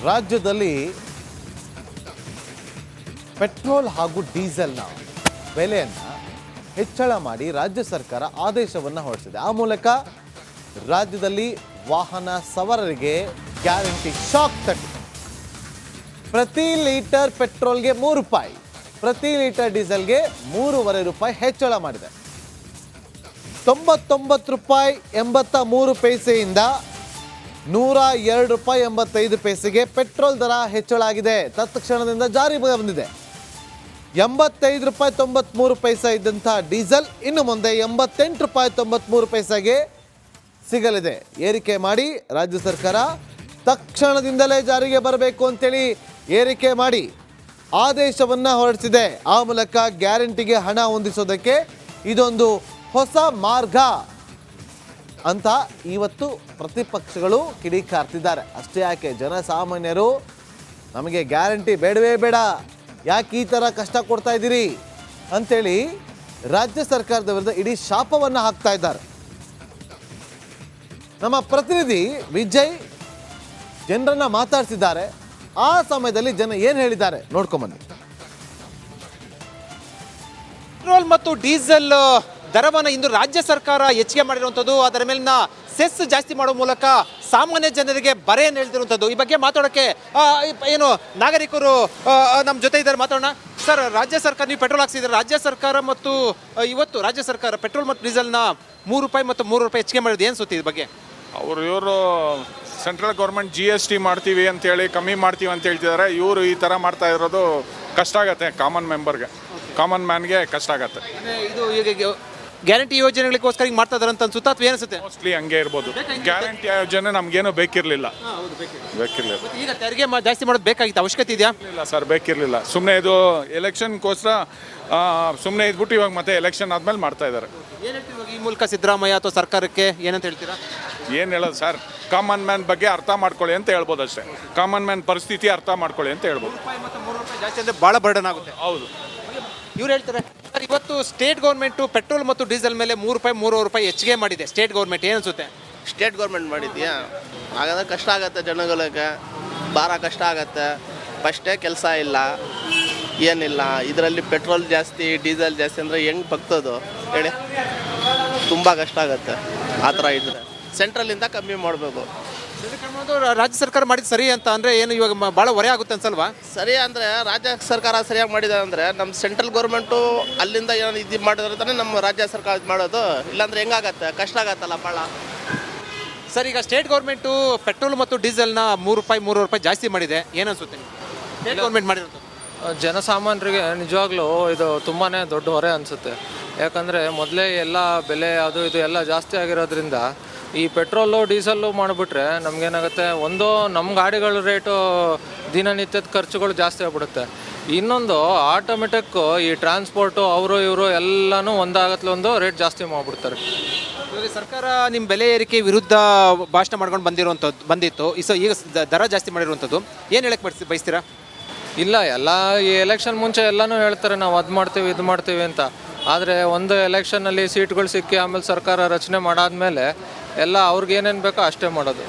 ರಾಜ್ಯದಲ್ಲಿ ಪೆಟ್ರೋಲ್ ಹಾಗೂ ಡೀಸೆಲ್ನ ಬೆಲೆಯನ್ನು ಹೆಚ್ಚಳ ಮಾಡಿ ರಾಜ್ಯ ಸರ್ಕಾರ ಆದೇಶವನ್ನು ಹೊರಡಿಸಿದೆ. ಆ ಮೂಲಕ ರಾಜ್ಯದಲ್ಲಿ ವಾಹನ ಸವಾರರಿಗೆ ಗ್ಯಾರಂಟಿ ಶಾಕ್ ತಟ್ಟಿದೆ. ಪ್ರತಿ ಲೀಟರ್ ಪೆಟ್ರೋಲ್ಗೆ 3 ರೂಪಾಯಿ, ಪ್ರತಿ ಲೀಟರ್ ಡೀಸೆಲ್ಗೆ 3.5 ರೂಪಾಯಿ ಹೆಚ್ಚಳ ಮಾಡಿದೆ. 99 ರೂಪಾಯಿ 83 ಪೈಸೆಯಿಂದ 102 ರೂಪಾಯಿ 85 ಪೈಸೆಗೆ ಪೆಟ್ರೋಲ್ ದರ ಹೆಚ್ಚಳ ಆಗಿದೆ. ತತ್ಕ್ಷಣದಿಂದ ಜಾರಿ ಬಂದಿದೆ. 85 ರೂಪಾಯಿ 93 ಪೈಸೆ ಇದ್ದಂಥ ಡೀಸೆಲ್ ಇನ್ನು ಮುಂದೆ 88 ರೂಪಾಯಿ 93 ಪೈಸೆಗೆ ಸಿಗಲಿದೆ. ಏರಿಕೆ ಮಾಡಿ ರಾಜ್ಯ ಸರ್ಕಾರ ತಕ್ಷಣದಿಂದಲೇ ಜಾರಿಗೆ ಬರಬೇಕು ಅಂತೇಳಿ ಏರಿಕೆ ಮಾಡಿ ಆದೇಶವನ್ನು ಹೊರಡಿಸಿದೆ. ಆ ಮೂಲಕ ಗ್ಯಾರಂಟಿಗೆ ಹಣ ಹೊಂದಿಸೋದಕ್ಕೆ ಇದೊಂದು ಹೊಸ ಮಾರ್ಗ ಅಂತ ಇವತ್ತು ಪ್ರತಿಪಕ್ಷಗಳು ಕಿಡಿಕಾರ್ತಿದ್ದಾರೆ. ಅಷ್ಟೇ ಯಾಕೆ, ಜನಸಾಮಾನ್ಯರು ನಮಗೆ ಗ್ಯಾರಂಟಿ ಬೇಡವೇ ಬೇಡ, ಯಾಕೆ ಈ ಥರ ಕಷ್ಟ ಕೊಡ್ತಾ ಇದ್ದೀರಿ ಅಂಥೇಳಿ ರಾಜ್ಯ ಸರ್ಕಾರದ ವಿರುದ್ಧ ಇಡೀ ಶಾಪವನ್ನು ಹಾಕ್ತಾ ಇದ್ದಾರೆ. ನಮ್ಮ ಪ್ರತಿನಿಧಿ ವಿಜಯ್ ಜನರನ್ನ ಮಾತಾಡ್ತಿದ್ದಾರೆ. ಆ ಸಮಯದಲ್ಲಿ ಜನ ಏನು ಹೇಳಿದ್ದಾರೆ ನೋಡ್ಕೊಂಬನ್ನಿ. ಪೆಟ್ರೋಲ್ ಮತ್ತು ಡೀಸೆಲ್ ದರವನ್ನು ಇಂದು ರಾಜ್ಯ ಸರ್ಕಾರ ಹೆಚ್ಚಿಗೆ ಮಾಡಿರುವಂಥದ್ದು, ಅದರ ಮೇಲಿನ ಸೆಸ್ ಜಾಸ್ತಿ ಮಾಡೋ ಮೂಲಕ ಸಾಮಾನ್ಯ ಜನರಿಗೆ ಬರೆಯನ್ನು ಹೇಳ್ತಿರುವಂಥದ್ದು. ಈ ಬಗ್ಗೆ ಮಾತಾಡೋಕ್ಕೆ ಏನು ನಾಗರಿಕರು ನಮ್ಮ ಜೊತೆ ಇದ್ದಾರೆ, ಮಾತಾಡೋಣ. ಸರ್, ರಾಜ್ಯ ಸರ್ಕಾರ ನೀವು ಪೆಟ್ರೋಲ್ ಹಾಕ್ಸಿದ್ರೆ ರಾಜ್ಯ ಸರ್ಕಾರ ಮತ್ತು ಇವತ್ತು ರಾಜ್ಯ ಸರ್ಕಾರ ಪೆಟ್ರೋಲ್ ಮತ್ತು ಡೀಸೆಲ್ನ 3 ರೂಪಾಯಿ ಮತ್ತು 3 ರೂಪಾಯಿ ಹೆಚ್ಚಿಗೆ ಮಾಡಿರೋದು ಏನು ಸುತ್ತಿ ಇದ್ರ ಬಗ್ಗೆ? ಇವರು ಸೆಂಟ್ರಲ್ ಗೌರ್ಮೆಂಟ್ GST ಮಾಡ್ತೀವಿ ಅಂತೇಳಿ ಕಮ್ಮಿ ಮಾಡ್ತೀವಿ ಅಂತ ಹೇಳ್ತಿದ್ದಾರೆ. ಇವರು ಈ ಥರ ಮಾಡ್ತಾ ಇರೋದು ಕಷ್ಟ ಆಗುತ್ತೆ. ಕಾಮನ್ ಮ್ಯಾನ್ಗೆ ಕಷ್ಟ ಆಗುತ್ತೆ. ಇದು ಈಗ ಗ್ಯಾರಂಟಿ ಯೋಜನೆಗಳಿಗೋಸ್ಕರ ಹಿಂಗೆ ಮಾಡ್ತಾ ಇದಾರೆ ಅಂತ ಅನ್ಸುತ್ತಾ ಅಥವಾ ಏನಿಸುತ್ತೆ? ಮೋಸ್ಟ್ಲಿ ಹಂಗೆ ಇರ್ಬೋದು. ಗ್ಯಾರಂಟಿ ಯೋಜನೆ ನಮಗೇನು ಬೇಕಿರಲಿಲ್ಲ. ಈಗ ತೆರಿಗೆ ಜಾಸ್ತಿ ಮಾಡೋದು ಬೇಕಾಗಿತ್ತು, ಅವಶ್ಯಕತೆ ಇದೆಯಾ? ಇಲ್ಲ ಸರ್, ಬೇಕಿರಲಿಲ್ಲ. ಸುಮ್ಮನೆ ಇದು ಎಲೆಕ್ಷನ್ಗೋಸ್ಕರ ಸುಮ್ಮನೆ ಇದ್ಬಿಟ್ಟು ಇವಾಗ ಮತ್ತೆ ಎಲೆಕ್ಷನ್ ಆದ್ಮೇಲೆ ಮಾಡ್ತಾ ಇದ್ದಾರೆ. ಏನು ಹೇಳ್ತೀವಿ ಈ ಮೂಲಕ ಸಿದ್ದರಾಮಯ್ಯ ಅಥವಾ ಸರ್ಕಾರಕ್ಕೆ ಏನಂತ ಹೇಳ್ತೀರಾ? ಏನು ಹೇಳೋದು ಸರ್, ಕಾಮನ್ ಮ್ಯಾನ್ ಬಗ್ಗೆ ಅರ್ಥ ಮಾಡ್ಕೊಳ್ಳಿ ಅಂತ ಹೇಳ್ಬೋದು ಅಷ್ಟೇ. ಕಾಮನ್ ಮ್ಯಾನ್ ಪರಿಸ್ಥಿತಿ ಅರ್ಥ ಮಾಡ್ಕೊಳ್ಳಿ ಅಂತ ಹೇಳ್ಬೋದು. 3 ರೂಪಾಯಿ ಮತ್ತು 3 ರೂಪಾಯಿ ಜಾಸ್ತಿ ಅಂದರೆ ಭಾಳ ಬರ್ಡನ್ ಆಗುತ್ತೆ. ಹೌದು, ಇವ್ರು ಹೇಳ್ತಾರೆ ಸರ್, ಇವತ್ತು ಸ್ಟೇಟ್ ಗೌರ್ಮೆಂಟು ಪೆಟ್ರೋಲ್ ಮತ್ತು ಡೀಸೆಲ್ ಮೇಲೆ 3 ರೂಪಾಯಿ 3 ರೂಪಾಯಿ ಹೆಚ್ಚಿಗೆ ಮಾಡಿದೆ. ಸ್ಟೇಟ್ ಗೌರ್ಮೆಂಟ್ ಏನು ಅನ್ಸುತ್ತೆ? ಸ್ಟೇಟ್ ಗೌರ್ಮೆಂಟ್ ಮಾಡಿದ್ಯಾ, ಹಾಗಾದ್ರೆ ಕಷ್ಟ ಆಗುತ್ತೆ ಜನಗಳಿಗೆ, ಭಾಳ ಕಷ್ಟ ಆಗುತ್ತೆ. ಫಸ್ಟೇ ಕೆಲಸ ಇಲ್ಲ, ಏನಿಲ್ಲ. ಇದರಲ್ಲಿ ಪೆಟ್ರೋಲ್ ಜಾಸ್ತಿ ಡೀಸೆಲ್ ಜಾಸ್ತಿ ಅಂದರೆ ಹೆಂಗೆ ಬಗ್ತೋದು ಹೇಳಿ? ತುಂಬ ಕಷ್ಟ ಆಗುತ್ತೆ. ಆ ಥರ ಇದ್ದರೆ ಸೆಂಟ್ರಲಿಂದ ಕಮ್ಮಿ ಮಾಡಬೇಕು. ರಾಜ್ಯ ಸರ್ಕಾರ ಮಾಡಿದ್ದು ಸರಿ ಅಂತ ಅಂದರೆ ಏನು ಇವಾಗ ಭಾಳ ಹೊರೆ ಆಗುತ್ತೆ ಅನ್ಸಲ್ವಾ? ಸರಿ ಅಂದರೆ ರಾಜ್ಯ ಸರ್ಕಾರ ಸರಿಯಾಗಿ ಮಾಡಿದೆ ಅಂದರೆ ನಮ್ಮ ಸೆಂಟ್ರಲ್ ಗೌರ್ಮೆಂಟು ಅಲ್ಲಿಂದ ಏನು ಇದು ಮಾಡಿದ್ರೆ ತಾನೇ ನಮ್ಮ ರಾಜ್ಯ ಸರ್ಕಾರ ಇದು ಮಾಡೋದು. ಇಲ್ಲಾಂದ್ರೆ ಹೆಂಗಾಗತ್ತೆ, ಕಷ್ಟ ಆಗತ್ತಲ್ಲ ಭಾಳ. ಸರ್, ಈಗ ಸ್ಟೇಟ್ ಗೌರ್ಮೆಂಟು ಪೆಟ್ರೋಲ್ ಮತ್ತು ಡೀಸೆಲ್ನ 3 ರೂಪಾಯಿ 3 ರೂಪಾಯಿ ಜಾಸ್ತಿ ಮಾಡಿದೆ, ಏನನ್ಸುತ್ತೆ? ಸ್ಟೇಟ್ ಗೌರ್ಮೆಂಟ್ ಮಾಡಿರೋದು ಜನಸಾಮಾನ್ಯರಿಗೆ ನಿಜವಾಗ್ಲೂ ಇದು ತುಂಬಾ ದೊಡ್ಡ ಹೊರೆ ಅನಿಸುತ್ತೆ. ಯಾಕಂದರೆ ಮೊದಲೇ ಎಲ್ಲ ಬೆಲೆ ಅದು ಇದು ಎಲ್ಲ ಜಾಸ್ತಿ ಆಗಿರೋದ್ರಿಂದ ಈ ಪೆಟ್ರೋಲು ಡೀಸೆಲ್ಲು ಮಾಡಿಬಿಟ್ರೆ ನಮಗೇನಾಗುತ್ತೆ, ಒಂದು ನಮ್ಮ ಗಾಡಿಗಳ ರೇಟು ದಿನನಿತ್ಯದ ಖರ್ಚುಗಳು ಜಾಸ್ತಿ ಆಗಿಬಿಡುತ್ತೆ. ಇನ್ನೊಂದು ಆಟೋಮೆಟಿಕ್ಕು ಈ ಟ್ರಾನ್ಸ್ಪೋರ್ಟು ಅವರು ಇವರು ಎಲ್ಲನೂ ಒಂದು ರೇಟ್ ಜಾಸ್ತಿ ಮಾಡಿಬಿಡ್ತಾರೆ. ಇವಾಗ ಸರ್ಕಾರ ನಿಮ್ಮ ಬೆಲೆ ಏರಿಕೆ ವಿರುದ್ಧ ಭಾಷಣ ಮಾಡ್ಕೊಂಡು ಬಂದಿತ್ತು. ಈಗ ದರ ಜಾಸ್ತಿ ಮಾಡಿರುವಂಥದ್ದು ಏನು ಹೇಳಕ್ಕೆ ಬಯಸ್ತೀರಾ? ಇಲ್ಲ, ಎಲ್ಲ ಈ ಎಲೆಕ್ಷನ್ ಮುಂಚೆ ಎಲ್ಲನೂ ಹೇಳ್ತಾರೆ ನಾವು ಅದು ಮಾಡ್ತೀವಿ ಇದು ಮಾಡ್ತೀವಿ ಅಂತ. ಆದರೆ ಒಂದು ಎಲೆಕ್ಷನಲ್ಲಿ ಸೀಟ್ಗಳು ಸಿಕ್ಕಿ ಆಮೇಲೆ ಸರ್ಕಾರ ರಚನೆ ಮಾಡಾದ್ಮೇಲೆ ಎಲ್ಲ ಅವ್ರಿಗೆ ಏನೇನು ಬೇಕೋ ಅಷ್ಟೇ ಮಾಡೋದು.